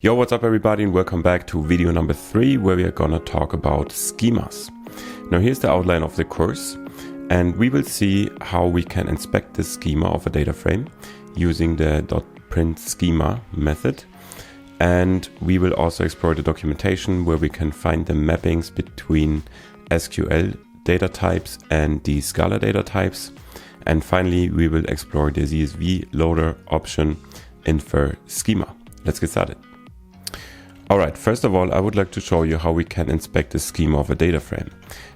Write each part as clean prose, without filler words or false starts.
Yo, what's up everybody, and welcome back to video number 3, where we are gonna talk about schemas. Now here's the outline of the course, and we will see how we can inspect the schema of a data frame using the .print schema method. And we will also explore the documentation where we can find the mappings between SQL data types and the Scala data types. And finally, we will explore the CSV loader option infer schema. Let's get started. Alright, first of all, I would like to show you how we can inspect the schema of a data frame.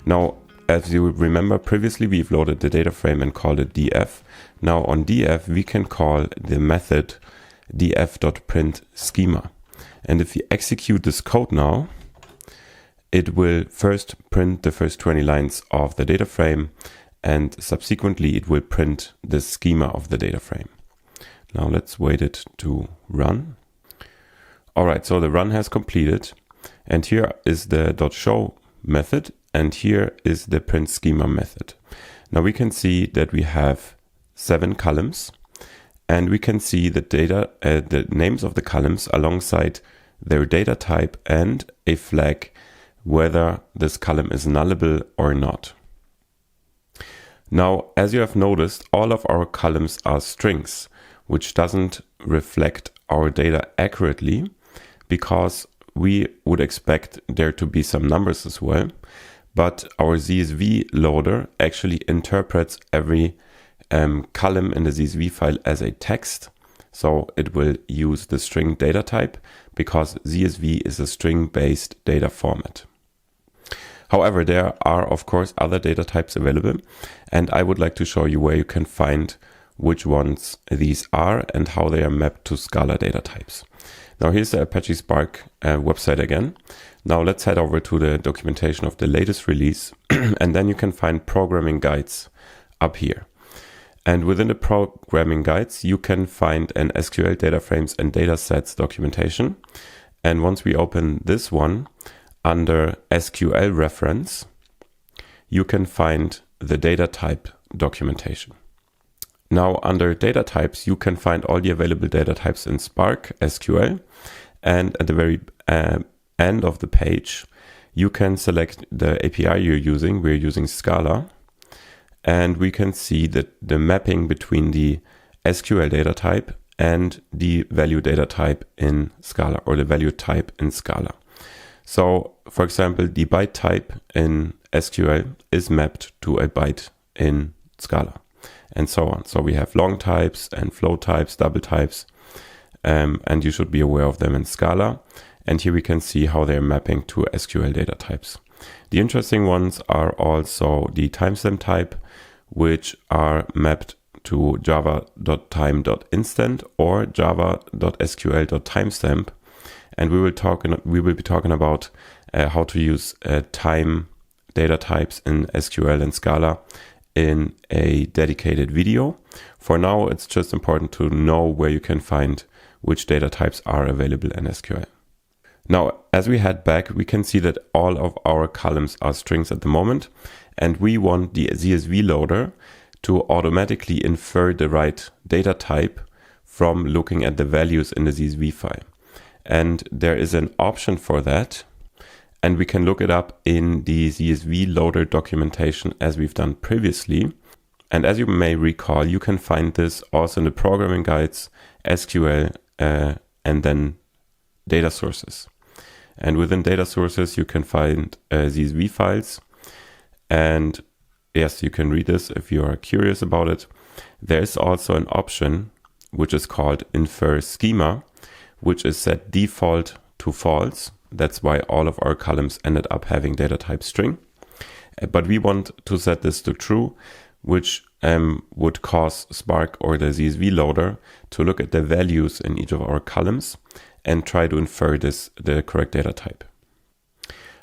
Now, as you remember, previously we've loaded the data frame and called it df. Now on df, we can call the method df.print schema. And if we execute this code now, it will first print the first 20 lines of the data frame, and subsequently it will print the schema of the data frame. Now let's wait it to run. Alright, so the run has completed, and here is the .show method, and here is the print schema method. Now we can see that we have 7 columns, and we can see the data, the names of the columns alongside their data type and a flag whether this column is nullable or not. Now, as you have noticed, all of our columns are strings, which doesn't reflect our data accurately, because we would expect there to be some numbers as well, but our CSV loader actually interprets every column in the CSV file as a text. So it will use the string data type because CSV is a string-based data format. However, there are of course other data types available, and I would like to show you where you can find which ones these are and how they are mapped to Scala data types. Now here's the Apache Spark website again. Now let's head over to the documentation of the latest release, and then you can find programming guides up here. And within the programming guides, you can find an SQL data frames and data sets documentation. And once we open this one under SQL reference, you can find the data type documentation. Now under data types, you can find all the available data types in SparkSQL, and at the very end of the page, you can select the API you're using. We're using Scala, and we can see that the mapping between the SQL data type and the value data type in Scala, or the value type in Scala. So, for example, the byte type in SQL is mapped to a byte in Scala, and so on. So we have long types and float types, double types, and you should be aware of them in Scala. And here we can see how they're mapping to SQL data types. The interesting ones are also the timestamp type, which are mapped to java.time.instant or java.sql.timestamp. And we will be talking about how to use time data types in SQL and Scala in a dedicated video. For now, it's just important to know where you can find which data types are available in SQL. Now, as we head back, we can see that all of our columns are strings at the moment, and we want the CSV loader to automatically infer the right data type from looking at the values in the CSV file. And there is an option for that, and we can look it up in the CSV loader documentation as we've done previously. And as you may recall, you can find this also in the programming guides, SQL, and then data sources. And within data sources, you can find CSV files. And yes, you can read this if you are curious about it. There's also an option which is called infer schema, which is set default to false. That's why all of our columns ended up having data type string. But we want to set this to true, which would cause Spark or the CSV loader to look at the values in each of our columns and try to infer the correct data type.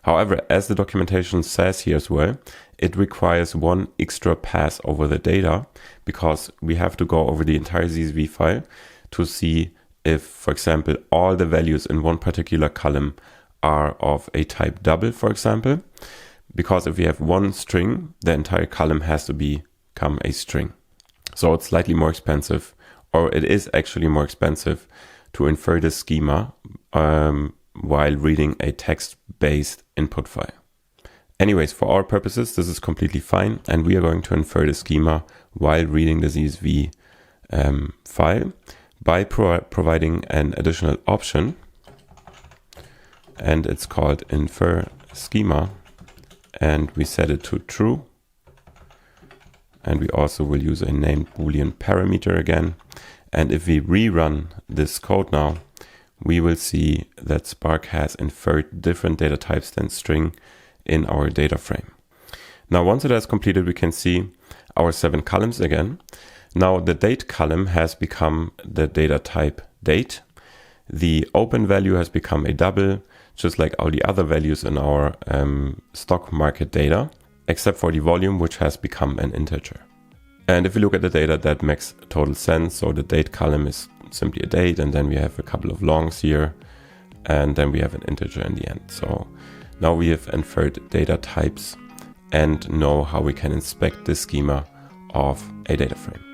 However, as the documentation says here as well, it requires one extra pass over the data, because we have to go over the entire CSV file to see if, for example, all the values in one particular column are of a type double, for example. Because if we have one string, the entire column has to become a string. So it's slightly more expensive, or it is actually more expensive to infer the schema while reading a text-based input file. Anyways, for our purposes, this is completely fine, and we are going to infer the schema while reading the CSV file by providing an additional option, and it's called infer schema, and we set it to true, and we also will use a named Boolean parameter again. And if we rerun this code now, we will see that Spark has inferred different data types than string in our data frame. Now, once it has completed, we can see our 7 columns again. Now, the date column has become the data type date. The open value has become a double, just like all the other values in our stock market data, except for the volume, which has become an integer. And if we look at the data, that makes total sense. So the date column is simply a date, and then we have a couple of longs here, and then we have an integer in the end. So now we have inferred data types and know how we can inspect the schema of a data frame.